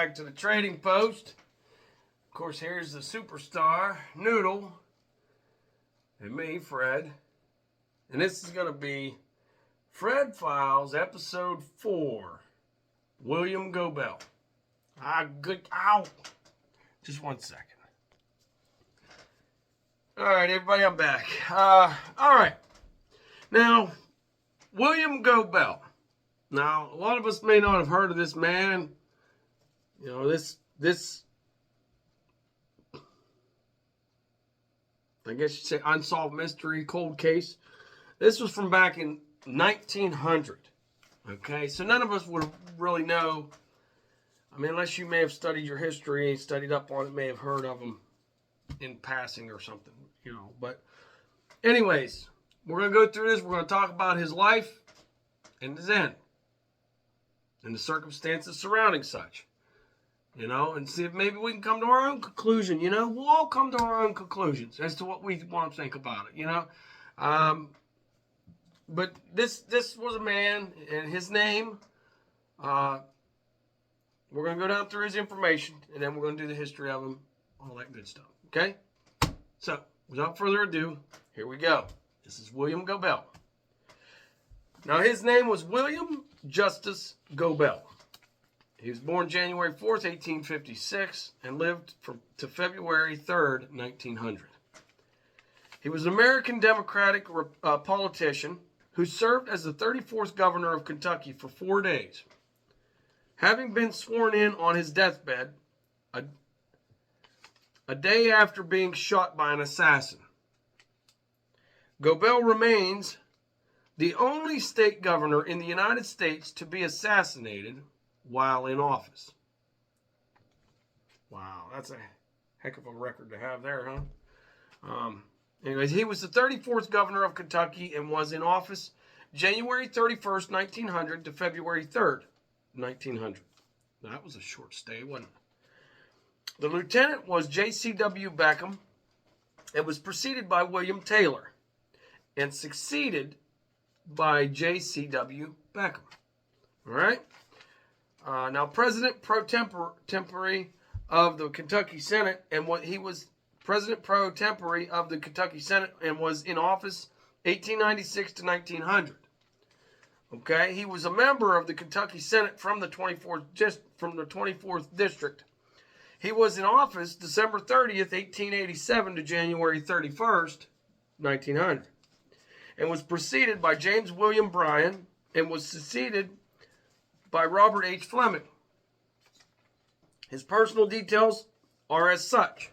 back to the trading post. Of course, here's the superstar, Noodle, and me, Fred. And this is going to be Fred Files, Episode 4, William Goebel. Ow! Just 1 second. All right, everybody, I'm back. All right. Now, William Goebel. Now, a lot of us may not have heard of this man. You know, this I guess you'd say unsolved mystery, cold case. This was from back in 1900. Okay, so none of us would really know. I mean, unless you may have studied your history, studied up on it, may have heard of him in passing or something, you know. But anyways, we're going to go through this. We're going to talk about his life and his end and the circumstances surrounding such, you know, and see if maybe we can come to our own conclusion. You know, we'll all come to our own conclusions as to what we want to think about it, you know. But this was a man, and his name, we're going to go down through his information, and then we're going to do the history of him, all that good stuff, okay? So, without further ado, here we go. This is William Goebel. Now, his name was William Justus Goebel. He was born January 4th, 1856, and lived to February 3rd, 1900. He was an American Democratic politician who served as the 34th governor of Kentucky for 4 days. Having been sworn in on his deathbed a day after being shot by an assassin. Goebel remains the only state governor in the United States to be assassinated while in office. Wow, that's a heck of a record to have there, huh? Anyways, he was the 34th governor of Kentucky and was in office January 31st, 1900 to February 3rd, 1900. That was a short stay, wasn't it? The lieutenant was J.C.W. Beckham and was preceded by William Taylor and succeeded by J.C.W. Beckham. All right? Now, President pro tempore of the Kentucky Senate, and what he was President pro tempore of the Kentucky Senate and was in office 1896 to 1900. Okay, he was a member of the Kentucky Senate from the 24th district. He was in office December 30th, 1887 to January 31st, 1900, and was preceded by James William Bryan and was succeeded by Robert H. Fleming. His personal details are as such.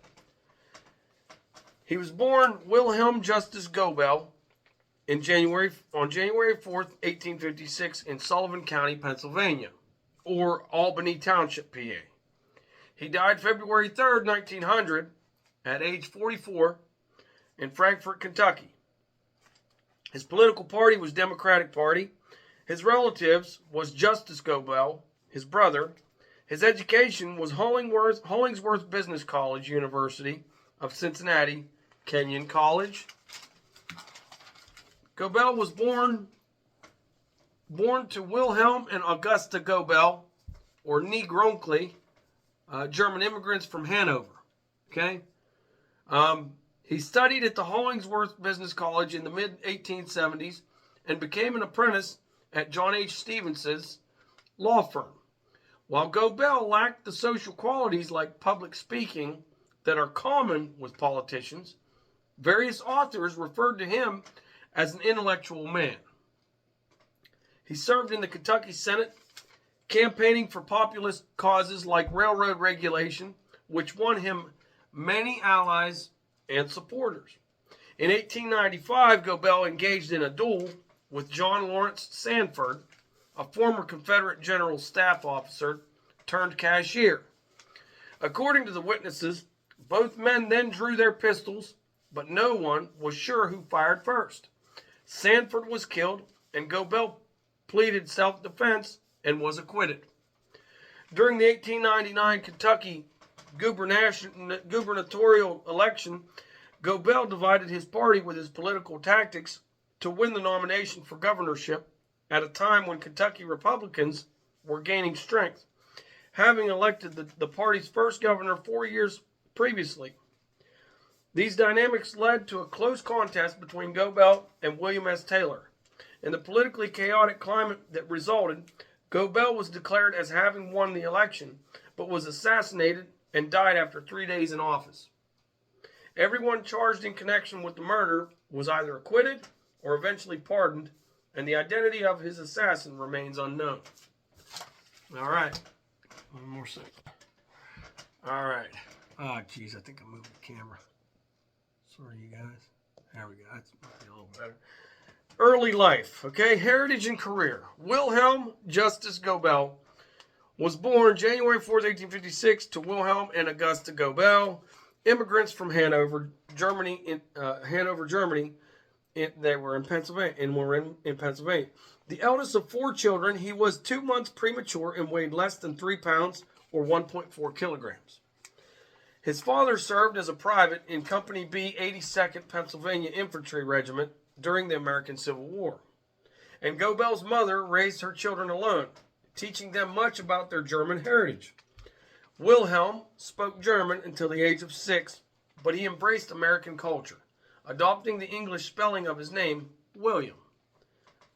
He was born Wilhelm Justus Goebel on January 4th, 1856 in Sullivan County, Pennsylvania, or Albany Township, PA. He died February 3rd, 1900, at age 44 in Frankfort, Kentucky. His political party was Democratic Party. His relatives was Justus Goebel, his brother. His education was Hollingsworth Business College, University of Cincinnati, Kenyon College. Goebel was born to Wilhelm and Augusta Goebel, or Nie Gronkli, German immigrants from Hanover. Okay? He studied at the Hollingsworth Business College in the mid-1870s and became an apprentice at John H. Stevens's law firm. While Goebel lacked the social qualities like public speaking that are common with politicians, various authors referred to him as an intellectual man. He served in the Kentucky Senate, campaigning for populist causes like railroad regulation, which won him many allies and supporters. In 1895, Goebel engaged in a duel with John Lawrence Sanford, a former Confederate General Staff officer turned cashier. According to the witnesses, both men then drew their pistols, but no one was sure who fired first. Sanford was killed, and Goebel pleaded self-defense and was acquitted. During the 1899 Kentucky gubernatorial election, Goebel divided his party with his political tactics to win the nomination for governorship at a time when Kentucky Republicans were gaining strength. having elected the party's first governor 4 years previously. These dynamics led to a close contest between Goebel and William S. Taylor. In the politically chaotic climate that resulted, Goebel was declared as having won the election, but was assassinated and died after 3 days in office. Everyone charged in connection with the murder was either acquitted or eventually pardoned, and the identity of his assassin remains unknown. All right. One more second. All right. Oh, geez, I think I moved the camera. Sorry, you guys. There we go. That's a little better. Early life, okay? Heritage and career. Wilhelm Justus Goebel was born January 4th, 1856 to Wilhelm and Augusta Goebel, immigrants from Hanover, Germany. They were in Pennsylvania and were in Pennsylvania. The eldest of 4 children, he was 2 months premature and weighed less than 3 pounds or 1.4 kilograms. His father served as a private in Company B, 82nd Pennsylvania Infantry Regiment during the American Civil War. And Goebel's mother raised her children alone, teaching them much about their German heritage. Wilhelm spoke German until the age of 6, but he embraced American culture, adopting the English spelling of his name, William,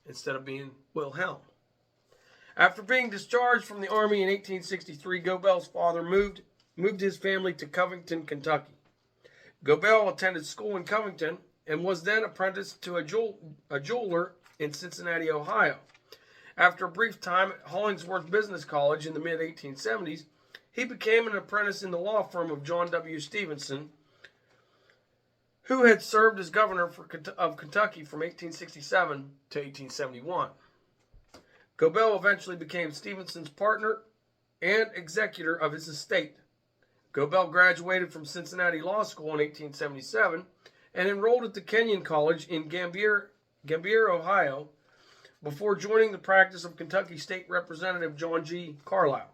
instead of being Wilhelm. After being discharged from the Army in 1863, Goebel's father moved his family to Covington, Kentucky. Goebel attended school in Covington and was then apprenticed to a jeweler in Cincinnati, Ohio. After a brief time at Hollingsworth Business College in the mid-1870s, he became an apprentice in the law firm of John W. Stevenson, who had served as governor of Kentucky from 1867 to 1871. Goebel eventually became Stevenson's partner and executor of his estate. Goebel graduated from Cincinnati Law School in 1877 and enrolled at the Kenyon College in Gambier, Ohio, before joining the practice of Kentucky State Representative John G. Carlisle.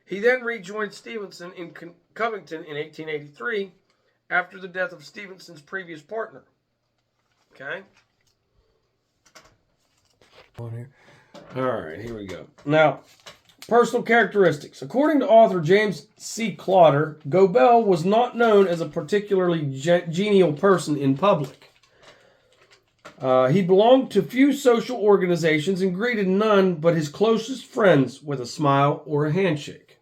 He then rejoined Stevenson in Covington in 1883 after the death of Stevenson's previous partner. Okay? All right, here we go. Now, personal characteristics. According to author James C. Clotter, Goebel was not known as a particularly genial person in public. He belonged to few social organizations and greeted none but his closest friends with a smile or a handshake.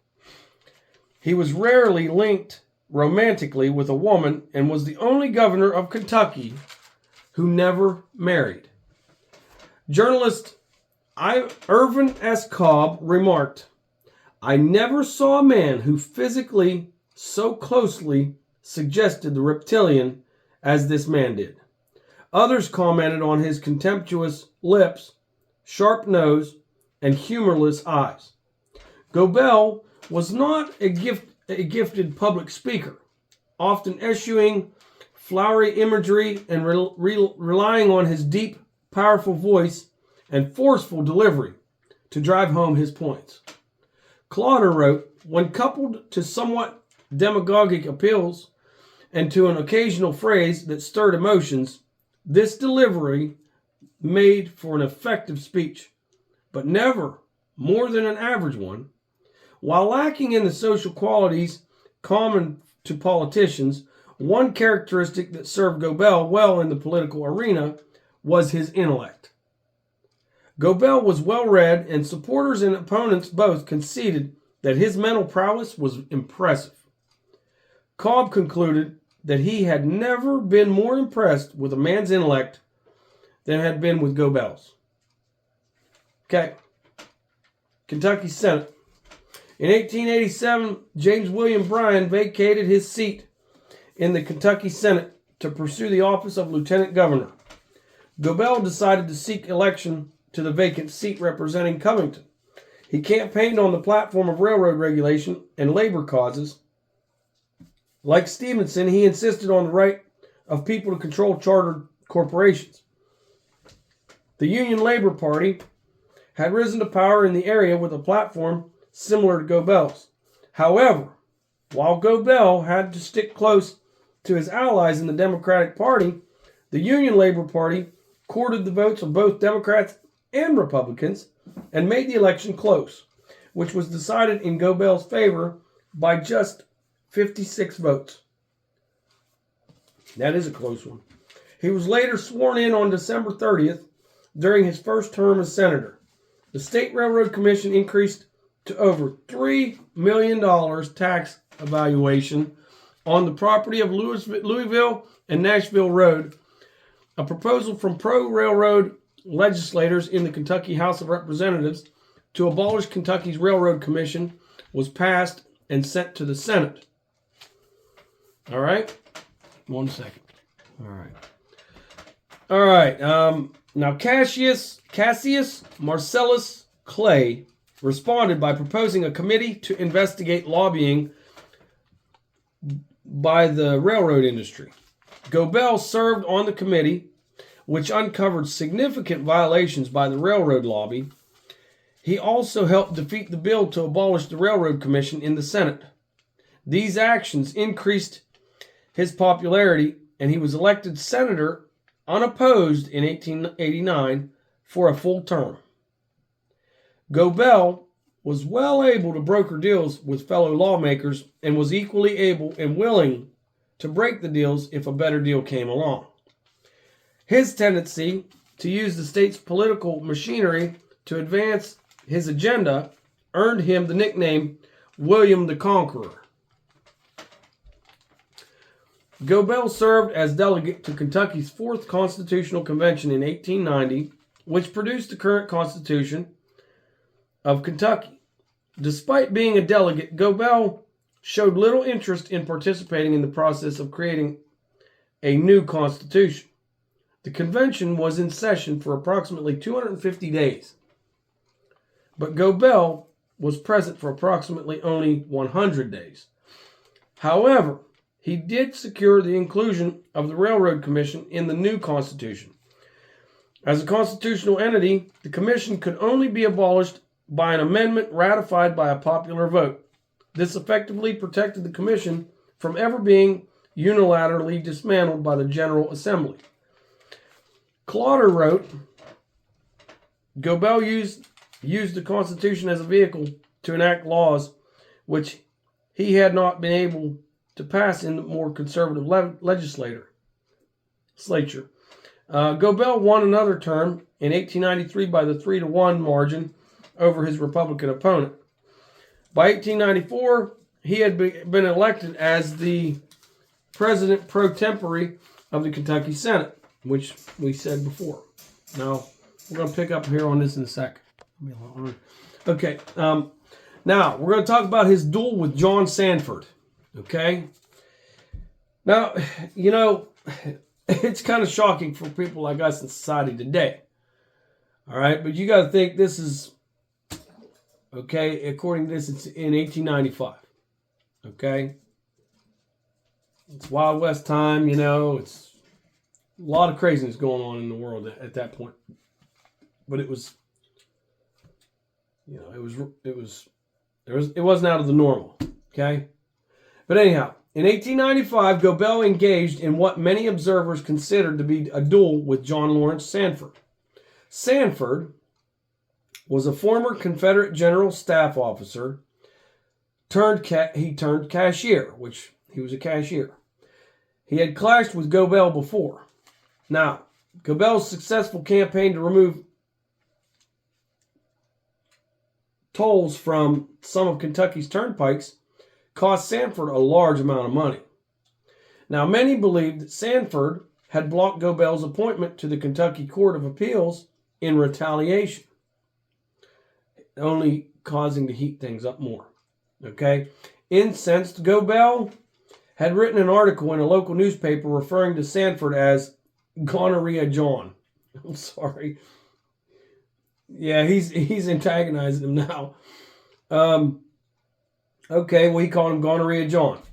He was rarely linked romantically with a woman and was the only governor of Kentucky who never married. Journalist Irvin S. Cobb remarked, "I never saw a man who physically so closely suggested the reptilian as this man did." Others commented on his contemptuous lips, sharp nose, and humorless eyes. Goebel was not a gifted public speaker, often eschewing flowery imagery and relying on his deep, powerful voice and forceful delivery to drive home his points. Clotter wrote, "When coupled to somewhat demagogic appeals and to an occasional phrase that stirred emotions, this delivery made for an effective speech, but never more than an average one. While lacking in the social qualities common to politicians, one characteristic that served Goebel well in the political arena was his intellect. Goebel was well read, and supporters and opponents both conceded that his mental prowess was impressive." Cobb concluded that he had never been more impressed with a man's intellect than had been with Goebel's. Okay. Kentucky Senate. In 1887, James William Bryan vacated his seat in the Kentucky Senate to pursue the office of lieutenant governor. Goebel decided to seek election to the vacant seat representing Covington. He campaigned on the platform of railroad regulation and labor causes. Like Stevenson, he insisted on the right of people to control chartered corporations. The Union Labor Party had risen to power in the area with a platform similar to Goebel's. However, while Goebel had to stick close to his allies in the Democratic Party, the Union Labor Party courted the votes of both Democrats and Republicans and made the election close. which was decided in Goebel's favor by just 56 votes. That is a close one. He was later sworn in on December 30th during his first term as senator. The State Railroad Commission increased to over $3 million tax evaluation on the property of Louisville and Nashville Road. A proposal from pro-railroad legislators in the Kentucky House of Representatives to abolish Kentucky's Railroad Commission was passed and sent to the Senate. All right? 1 second. All right. Now, Cassius Marcellus Clay responded by proposing a committee to investigate lobbying by the railroad industry. Goebel served on the committee, which uncovered significant violations by the railroad lobby. He also helped defeat the bill to abolish the Railroad Commission in the Senate. These actions increased his popularity, and he was elected senator unopposed in 1889 for a full term. Goebel was well able to broker deals with fellow lawmakers and was equally able and willing to break the deals if a better deal came along. His tendency to use the state's political machinery to advance his agenda earned him the nickname William the Conqueror. Goebel served as delegate to Kentucky's 4th Constitutional Convention in 1890, which produced the current Constitution of Kentucky. Despite being a delegate, Goebel showed little interest in participating in the process of creating a new constitution. The convention was in session for approximately 250 days, but Goebel was present for approximately only 100 days. However, he did secure the inclusion of the Railroad Commission in the new Constitution. As a constitutional entity, the Commission could only be abolished by an amendment ratified by a popular vote. This effectively protected the Commission from ever being unilaterally dismantled by the General Assembly. Clotter wrote, Goebel used the Constitution as a vehicle to enact laws which he had not been able to pass in the more conservative legislature. Goebel won another term in 1893 by the 3-1 margin over his Republican opponent. By 1894, he had been elected as the president pro tempore of the Kentucky Senate, which we said before. Now, we're going to pick up here on this in a sec. Okay, now we're going to talk about his duel with John Sanford. Okay? Now, you know, it's kind of shocking for people like us in society today. All right? But you got to think this is, okay, according to this, it's in 1895. Okay? It's Wild West time, you know. It's a lot of craziness going on in the world at that point. But it was, you know, it wasn't out of the normal. Okay? But anyhow, in 1895, Goebel engaged in what many observers considered to be a duel with John Lawrence Sanford. Sanford was a former Confederate general staff officer turned cashier, which he was a cashier. He had clashed with Goebel before. Now, Goebel's successful campaign to remove tolls from some of Kentucky's turnpikes cost Sanford a large amount of money. Now, many believed that Sanford had blocked Goebel's appointment to the Kentucky Court of Appeals in retaliation, only causing to heat things up more. Okay? Incensed, Goebel had written an article in a local newspaper referring to Sanford as Gonorrhea John. I'm sorry. Yeah, he's antagonizing him now. Okay, well, he called him Gonorrhea John.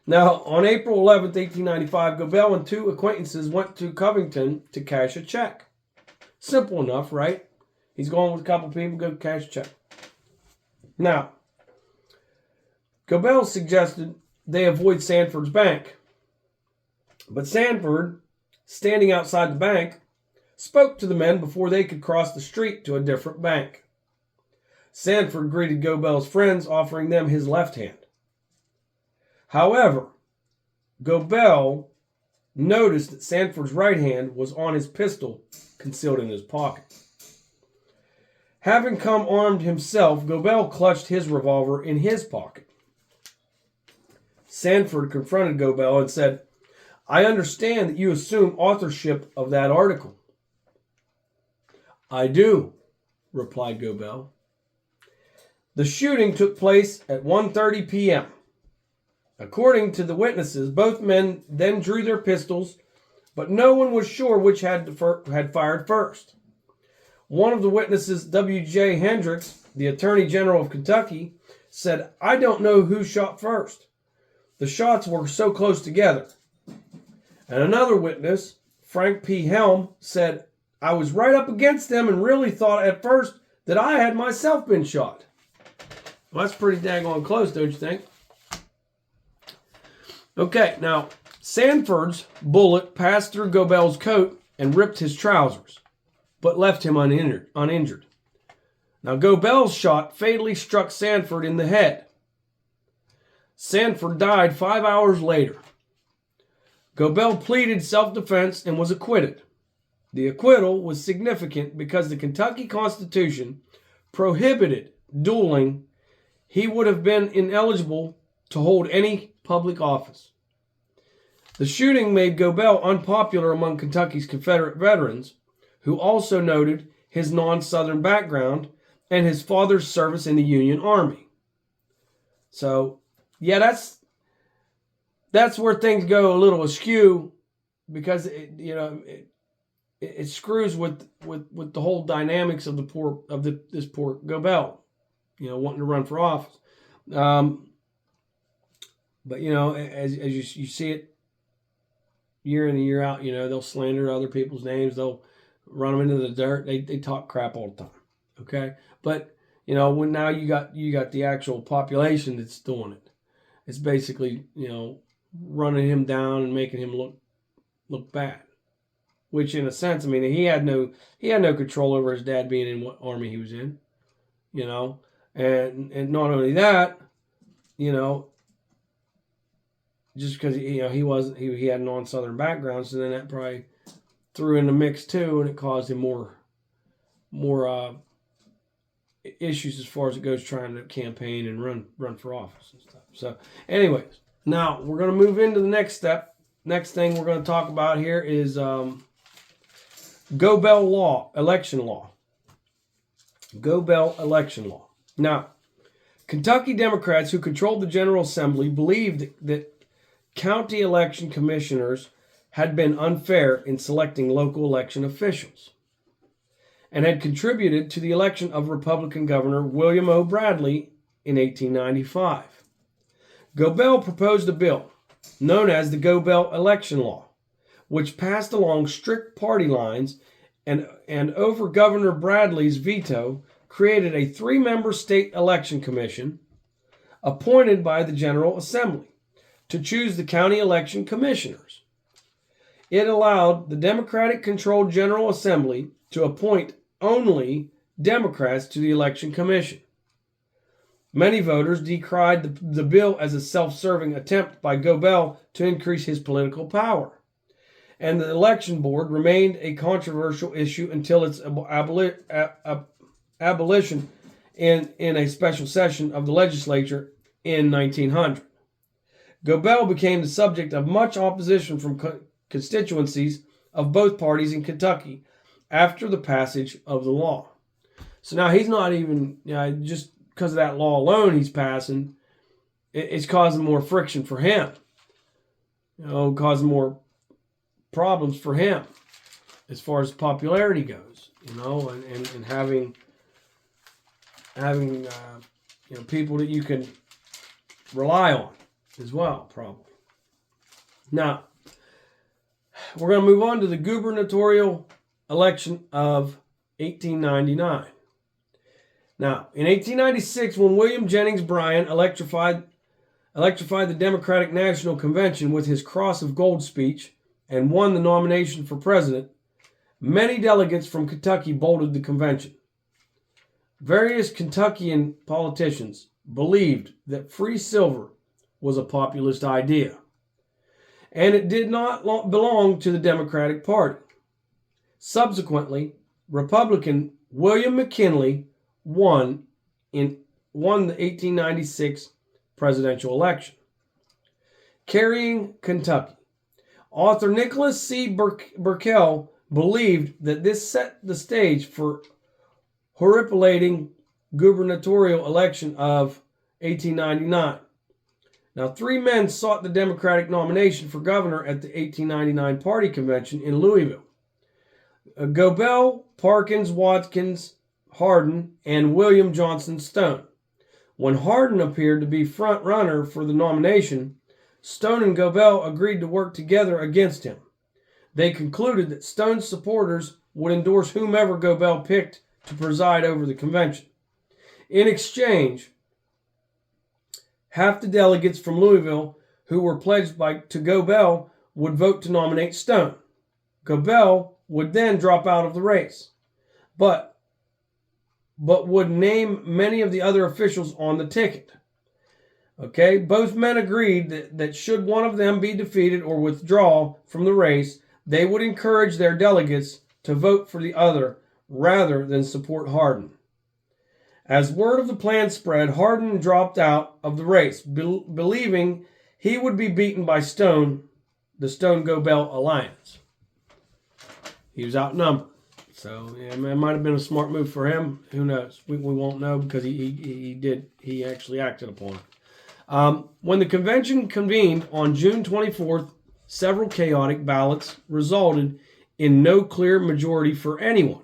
Now, on April 11th, 1895, Goebel and 2 acquaintances went to Covington to cash a check. Simple enough, right? He's going with a couple people, go cash a check. Now, Goebel suggested they avoid Sanford's bank. But Sanford, standing outside the bank, spoke to the men before they could cross the street to a different bank. Sanford greeted Goebel's friends, offering them his left hand. However, Goebel noticed that Sanford's right hand was on his pistol concealed in his pocket. Having come armed himself, Goebel clutched his revolver in his pocket. Sanford confronted Goebel and said, "I understand that you assume authorship of that article." "I do," replied Goebel. The shooting took place at 1:30 p.m. According to the witnesses, both men then drew their pistols, but no one was sure which had fired first. One of the witnesses, W.J. Hendricks, the Attorney General of Kentucky, said, "I don't know who shot first. The shots were so close together." And another witness, Frank P. Helm, said, "I was right up against them and really thought at first that I had myself been shot." Well, that's pretty daggone close, don't you think? Okay, now, Sanford's bullet passed through Goebel's coat and ripped his trousers, but left him uninjured. Now, Goebel's shot fatally struck Sanford in the head. Sanford died 5 hours later. Goebel pleaded self-defense and was acquitted. The acquittal was significant because the Kentucky Constitution prohibited dueling. He would have been ineligible to hold any public office. The shooting made Goebel unpopular among Kentucky's Confederate veterans, who also noted his non-Southern background and his father's service in the Union Army. So, yeah, that's where things go a little askew, because it screws with the whole dynamics of this poor Goebel, wanting to run for office. But as you see it year in and year out, they'll slander other people's names, they'll run them into the dirt, they talk crap all the time. Okay, but when now you got the actual population that's doing it, it's basically running him down and making him look bad. Which, in a sense, I mean, he had no control over his dad being in what army he was in, and not only that, just because he had a non-Southern background, so then that probably threw in the mix too, and it caused him more issues as far as it goes trying to campaign and run for office and stuff. So, anyways, now we're going to move into the next step. Next thing we're going to talk about here is Goebel election law. Goebel election law. Now, Kentucky Democrats who controlled the General Assembly believed that county election commissioners had been unfair in selecting local election officials and had contributed to the election of Republican Governor William O. Bradley in 1895. Goebel proposed a bill known as the Goebel election law, which passed along strict party lines and over Governor Bradley's veto created a 3-member state election commission appointed by the General Assembly to choose the county election commissioners. It allowed the Democratic-controlled General Assembly to appoint only Democrats to the election commission. Many voters decried the bill as a self-serving attempt by Goebel to increase his political power, and the election board remained a controversial issue until its abolition in a special session of the legislature in 1900. Goebel became the subject of much opposition from constituencies of both parties in Kentucky after the passage of the law. So now he's not even, just because of that law alone he's passing, it's causing more friction for him. Causing more problems for him as far as popularity goes, and having people that you can rely on as well, probably. Now, we're going to move on to the gubernatorial election of 1899. Now, in 1896, when William Jennings Bryan electrified the Democratic National Convention with his Cross of Gold speech and won the nomination for president, many delegates from Kentucky bolted the convention. Various Kentuckian politicians believed that free silver was a populist idea, and it did not belong to the Democratic Party. Subsequently, Republican William McKinley won the 1896 presidential election, carrying Kentucky. Author Nicholas C. Burkell believed that this set the stage for horripilating gubernatorial election of 1899. Now, 3 men sought the Democratic nomination for governor at the 1899 party convention in Louisville. Goebel, Parkins, Watkins, Hardin, and William Johnson Stone. When Hardin appeared to be front runner for the nomination, Stone and Goebel agreed to work together against him. They concluded that Stone's supporters would endorse whomever Goebel picked to preside over the convention. In exchange, half the delegates from Louisville who were pledged to Goebel would vote to nominate Stone. Goebel would then drop out of the race, but would name many of the other officials on the ticket. Okay, both men agreed that should one of them be defeated or withdraw from the race, they would encourage their delegates to vote for the other rather than support Hardin. As word of the plan spread, Hardin dropped out of the race, believing he would be beaten by Stone, the Stone-Goebel alliance. He was outnumbered. So yeah, it might have been a smart move for him. Who knows? We won't know because he actually acted upon it. When the convention convened on June 24th, several chaotic ballots resulted in no clear majority for anyone,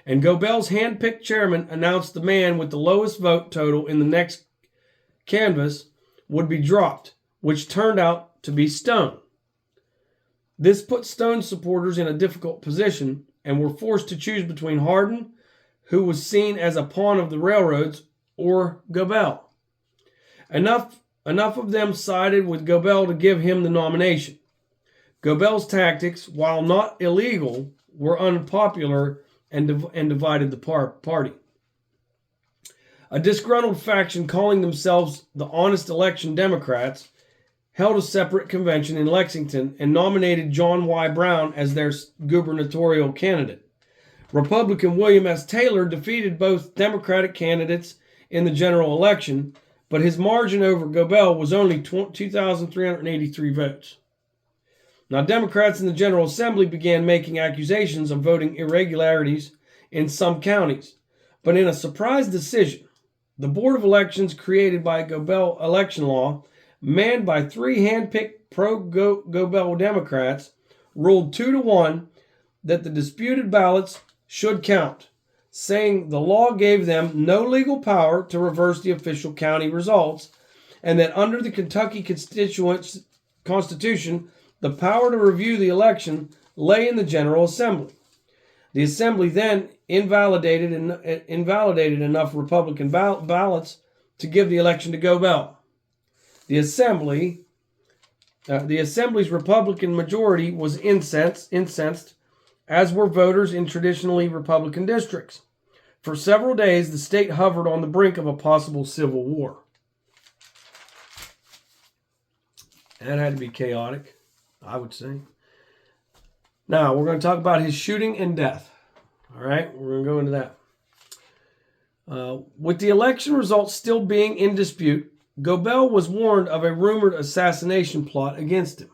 and Goebel's hand-picked chairman announced the man with the lowest vote total in the next canvass would be dropped, which turned out to be Stone. This put Stone's supporters in a difficult position and were forced to choose between Hardin, who was seen as a pawn of the railroads, or Goebel. Enough of them sided with Goebel to give him the nomination. Goebel's tactics, while not illegal, were unpopular and divided the party. A disgruntled faction calling themselves the Honest Election Democrats held a separate convention in Lexington and nominated John Y. Brown as their gubernatorial candidate. Republican William S. Taylor defeated both Democratic candidates in the general election, but his margin over Goebel was only 2,383 votes. Now, Democrats in the General Assembly began making accusations of voting irregularities in some counties, but in a surprise decision, the Board of Elections created by Goebel election law, manned by 3 hand-picked pro-Goebel Democrats, ruled 2-1 that the disputed ballots should count, saying the law gave them no legal power to reverse the official county results, and that under the Kentucky Constitution, the power to review the election lay in the General Assembly. The Assembly then invalidated enough Republican ballots to give the election to Goebel. The Assembly's Republican majority was incensed, as were voters in traditionally Republican districts. For several days, the state hovered on the brink of a possible civil war. That had to be chaotic, I would say. Now, we're going to talk about his shooting and death. All right, we're going to go into that. With the election results still being in dispute, Goebel was warned of a rumored assassination plot against him.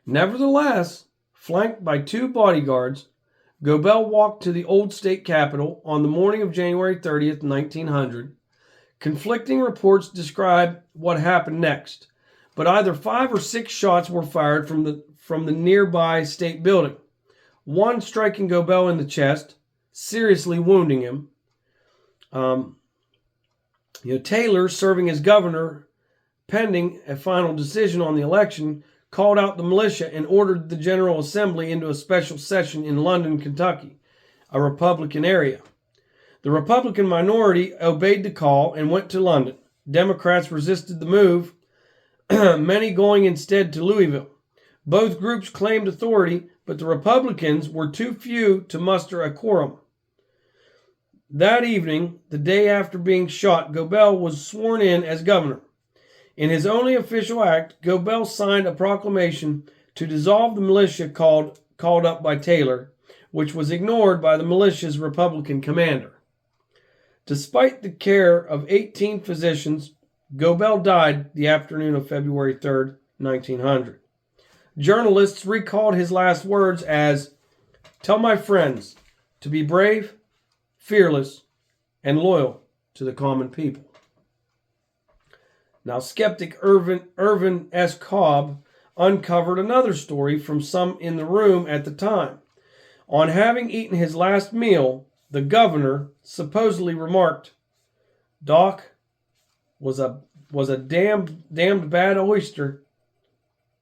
Nevertheless, flanked by 2 bodyguards, Goebel walked to the old state capitol on the morning of January 30th, 1900. Conflicting reports describe what happened next, but either 5 or 6 shots were fired from the nearby state building, one striking Goebel in the chest, seriously wounding him. Taylor, serving as governor pending a final decision on the election, called out the militia and ordered the General Assembly into a special session in London, Kentucky, a Republican area. The Republican minority obeyed the call and went to London. Democrats resisted the move, many going instead to Louisville. Both groups claimed authority, but the Republicans were too few to muster a quorum. That evening, the day after being shot, Goebel was sworn in as governor. In his only official act, Goebel signed a proclamation to dissolve the militia called up by Taylor, which was ignored by the militia's Republican commander. Despite the care of 18 physicians, Goebel died the afternoon of February 3rd, 1900. Journalists recalled his last words as, "Tell my friends to be brave, fearless, and loyal to the common people." Now, skeptic Irvin S. Cobb uncovered another story from some in the room at the time. On having eaten his last meal, the governor supposedly remarked, "Doc was a damned bad oyster."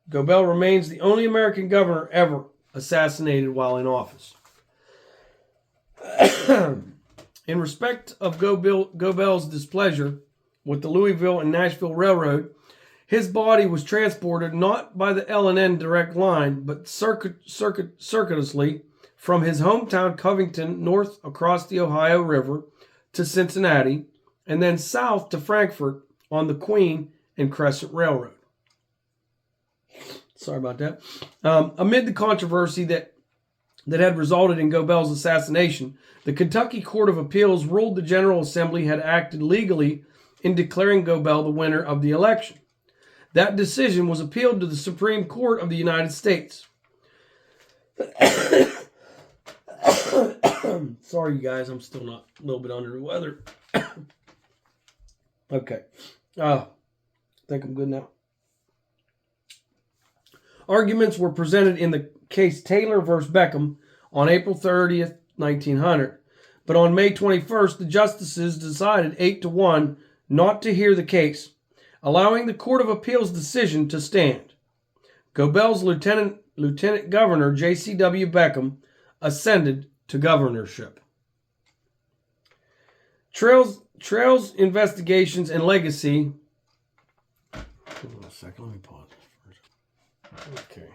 Goebel remains the only American governor ever assassinated while in office. In respect of Goebel's displeasure with the Louisville and Nashville Railroad, his body was transported not by the L&N direct line, but circuitously from his hometown Covington north across the Ohio River to Cincinnati, and then south to Frankfort on the Queen and Crescent Railroad. Sorry about that. Amid the controversy that had resulted in Goebel's assassination, the Kentucky Court of Appeals ruled the General Assembly had acted legally in declaring Goebel the winner of the election. That decision was appealed to the Supreme Court of the United States. Sorry, you guys, I'm still not a little bit under the weather. Okay. I think I'm good now. Arguments were presented in the case Taylor v. Beckham on April 30th, 1900. But on May 21st, the justices decided 8-1 not to hear the case, allowing the Court of Appeals decision to stand. Goebel's Lieutenant Governor J.C.W. Beckham ascended to governorship. Trails, Investigations, and Legacy. Hold on a second, let me pause first. Okay.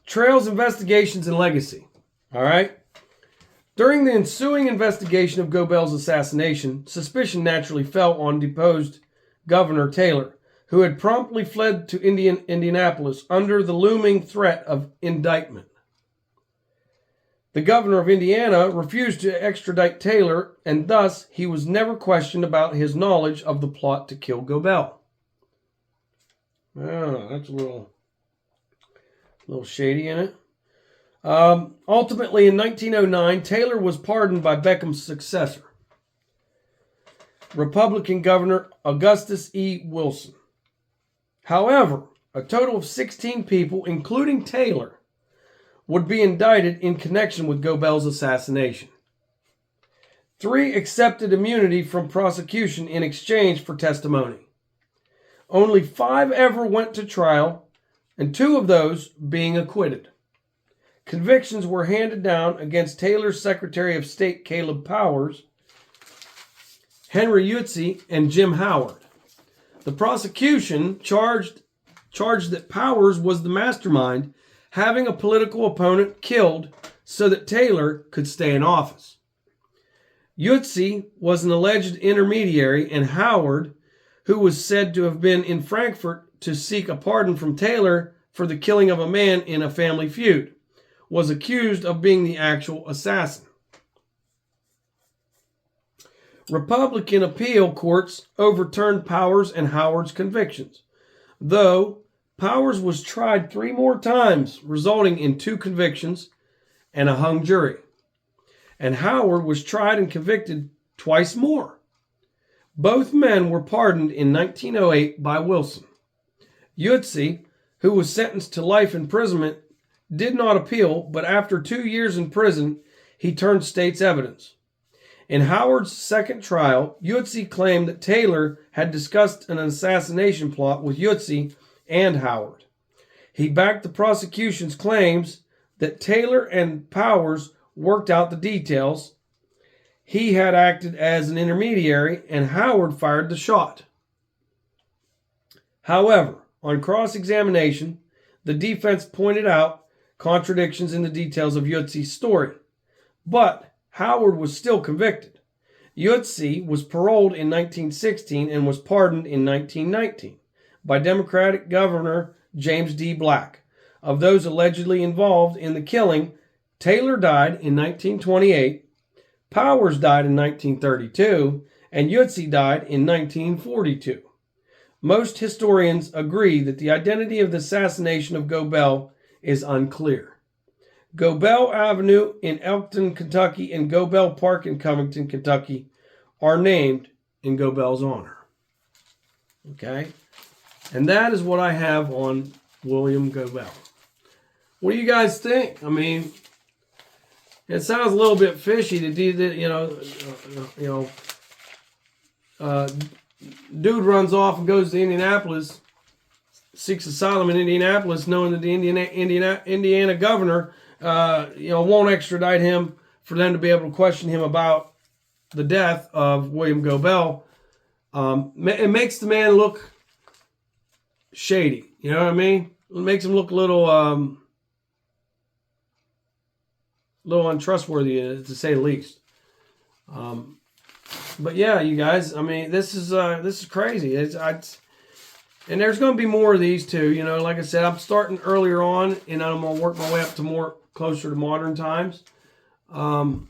Trails, Investigations, and Legacy. All right. During the ensuing investigation of Goebel's assassination, suspicion naturally fell on deposed Governor Taylor, who had promptly fled to Indianapolis under the looming threat of indictment. The governor of Indiana refused to extradite Taylor, and thus he was never questioned about his knowledge of the plot to kill Goebel. Oh, that's a little shady in it. Ultimately, in 1909, Taylor was pardoned by Beckham's successor, Republican Governor Augustus E. Wilson. However, a total of 16 people, including Taylor, would be indicted in connection with Goebel's assassination. 3 accepted immunity from prosecution in exchange for testimony. Only 5 ever went to trial, and 2 of those being acquitted. Convictions were handed down against Taylor's Secretary of State Caleb Powers, Henry Yutzi, and Jim Howard. The prosecution charged that Powers was the mastermind, having a political opponent killed so that Taylor could stay in office. Yutzi was an alleged intermediary, and Howard, who was said to have been in Frankfort to seek a pardon from Taylor for the killing of a man in a family feud, was accused of being the actual assassin. Republican appeal courts overturned Powers and Howard's convictions, though Powers was tried 3 more times, resulting in 2 convictions and a hung jury. And Howard was tried and convicted twice more. Both men were pardoned in 1908 by Wilson. Yutzi, who was sentenced to life imprisonment, did not appeal, but after 2 years in prison, he turned state's evidence. In Howard's second trial, Yutzi claimed that Taylor had discussed an assassination plot with Yutzi and Howard. He backed the prosecution's claims that Taylor and Powers worked out the details. He had acted as an intermediary, and Howard fired the shot. However, on cross-examination, the defense pointed out contradictions in the details of Yutzi's story. But Howard was still convicted. Yurtseven was paroled in 1916 and was pardoned in 1919 by Democratic Governor James D. Black. Of those allegedly involved in the killing, Taylor died in 1928, Powers died in 1932, and Yurtseven died in 1942. Most historians agree that the identity of the assassination of Goebel is unclear. Goebel Avenue in Elkton, Kentucky, and Goebel Park in Covington, Kentucky are named in Goebel's honor. Okay? And that is what I have on William Goebel. What do you guys think? I mean, it sounds a little bit fishy to do that, dude runs off and goes to Indianapolis, seeks asylum in Indianapolis, knowing that the Indiana governor, won't extradite him for them to be able to question him about the death of William Goebel. It makes the man look shady. You know what I mean? It makes him look a little untrustworthy, to say the least. But yeah, you guys, I mean, this is crazy. And there's going to be more of these too. You know, like I said, I'm starting earlier on, and I'm going to work my way up to more closer to modern times. On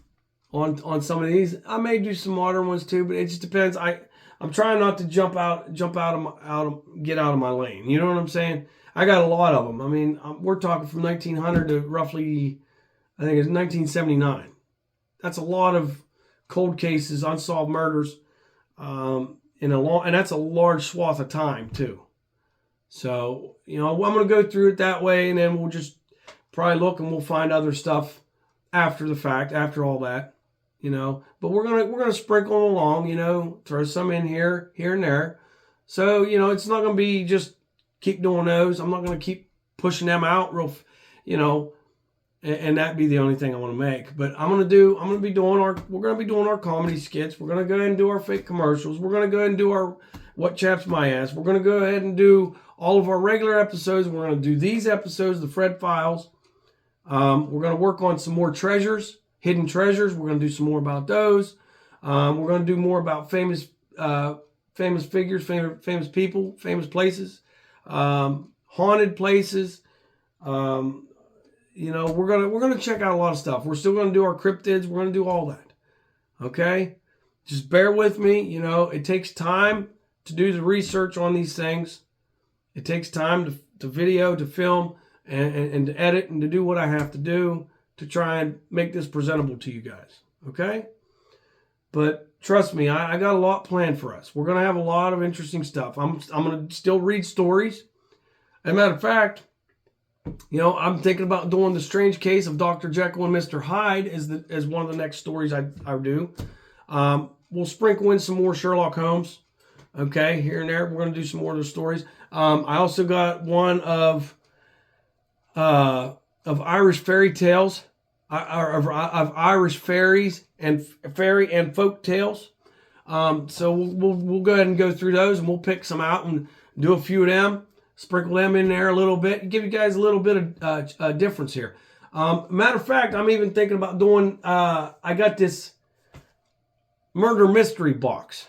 some of these, I may do some modern ones too, but it just depends. I'm trying not to get out of my lane. You know what I'm saying? I got a lot of them. I mean, we're talking from 1900 to roughly, I think it's 1979. That's a lot of cold cases, unsolved murders, and that's a large swath of time too. So, I'm going to go through it that way, and then we'll just probably look and we'll find other stuff after the fact, after all that, But we're gonna sprinkle them along, throw some in here and there. So, it's not going to be just keep doing those. I'm not going to keep pushing them out and that be the only thing I want to make. But we're going to be doing our comedy skits. We're going to go ahead and do our fake commercials. We're going to go ahead and do our What Chaps My Ass. We're going to go ahead and do all of our regular episodes. We're going to do these episodes, the Fred Files. We're going to work on some more treasures, hidden treasures. We're going to do some more about those. We're going to do more about famous figures, famous people, famous places, haunted places. We're gonna check out a lot of stuff. We're still gonna do our cryptids. We're gonna do all that. Okay, just bear with me. It takes time to do the research on these things. It takes time to video, to film, and to edit, and to do what I have to do to try and make this presentable to you guys. Okay, but trust me, I got a lot planned for us. We're gonna have a lot of interesting stuff. I'm gonna still read stories. As a matter of fact, I'm thinking about doing the strange case of Dr. Jekyll and Mr. Hyde as one of the next stories I do. We'll sprinkle in some more Sherlock Holmes, okay, here and there. We're going to do some more of those stories. I also got one of Irish fairy tales, of Irish fairies and fairy and folk tales. So we'll go ahead and go through those, and we'll pick some out and do a few of them. Sprinkle them in there a little bit. Give you guys a little bit of difference here. Matter of fact, I'm even thinking about doing, I got this murder mystery box.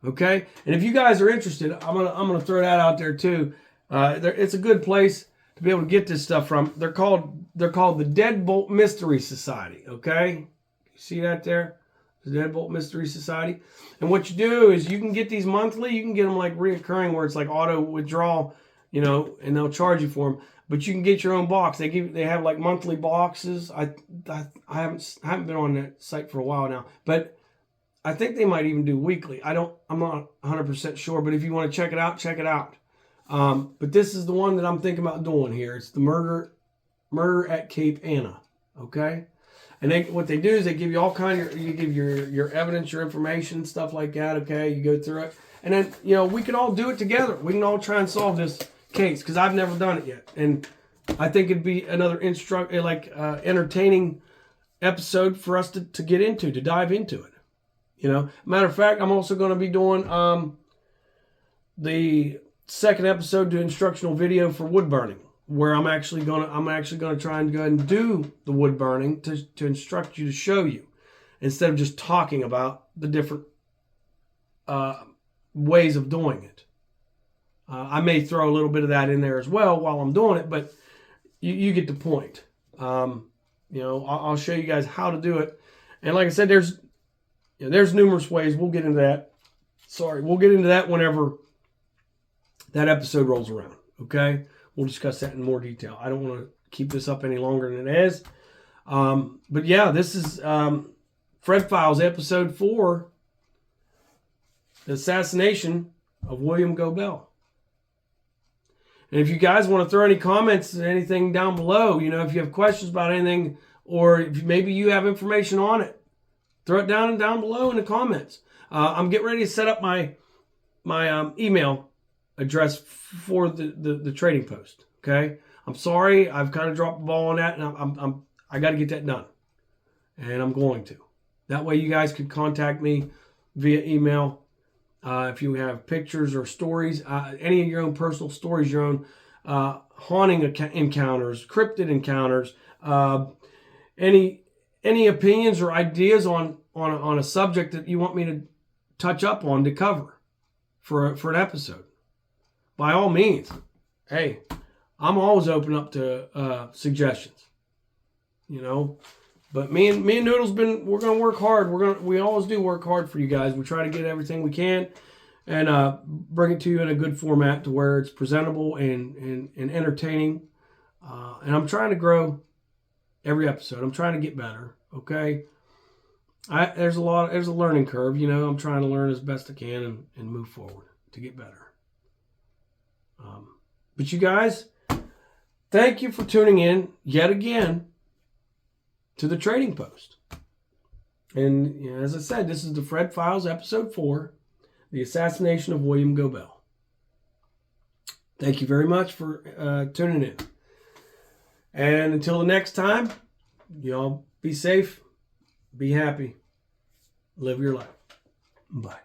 Okay? And if you guys are interested, I'm gonna throw that out there too. It's a good place to be able to get this stuff from. They're called the Deadbolt Mystery Society. Okay? You see that there? The Deadbolt Mystery Society. And what you do is you can get these monthly. You can get them like reoccurring, where it's like auto withdrawal. And they'll charge you for them. But you can get your own box. They have like monthly boxes. I haven't been on that site for a while now, but I think they might even do weekly. I'm not 100% sure, but if you want to check it out, check it out. But this is the one that I'm thinking about doing here. It's the Murder at Cape Anna. Okay, and what they do is they give you all kind of you give your evidence, your information, stuff like that. Okay, you go through it, and then we can all do it together. We can all try and solve this case, because I've never done it yet, and I think it'd be another entertaining episode for us to get into, to dive into it. Matter of fact, I'm also going to be doing the second episode to instructional video for wood burning, where I'm actually going to try and go ahead and do the wood burning to instruct you, to show you. instead of just talking about the different ways of doing it. I may throw a little bit of that in there as well while I'm doing it, but you get the point. I'll show you guys how to do it. And like I said, there's numerous ways. We'll get into that. We'll get into that whenever that episode rolls around. Okay? We'll discuss that in more detail. I don't want to keep this up any longer than it is. But yeah, this is Fred Files, Episode 4, The Assassination of William Goebel. And if you guys want to throw any comments and anything down below, if you have questions about anything, or if maybe you have information on it, throw it down below in the comments. I'm getting ready to set up my email address for the trading post. Okay, I'm sorry, I've kind of dropped the ball on that, and I got to get that done, and I'm going to. That way, you guys can contact me via email. If you have pictures or stories, any of your own personal stories, your own haunting encounters, cryptid encounters, any opinions or ideas on a subject that you want me to touch up on to cover for an episode, by all means, hey, I'm always open up to suggestions. But me and Noodle's we're gonna work hard. We always do work hard for you guys. We try to get everything we can and bring it to you in a good format to where it's presentable and entertaining. And I'm trying to grow every episode. I'm trying to get better. Okay. There's a learning curve. I'm trying to learn as best I can and move forward to get better. But you guys, thank you for tuning in yet again to the Trading Post. And as I said, this is the Fred Files, Episode 4, The Assassination of William Goebel. Thank you very much for tuning in. And until the next time, y'all be safe, be happy, live your life. Bye.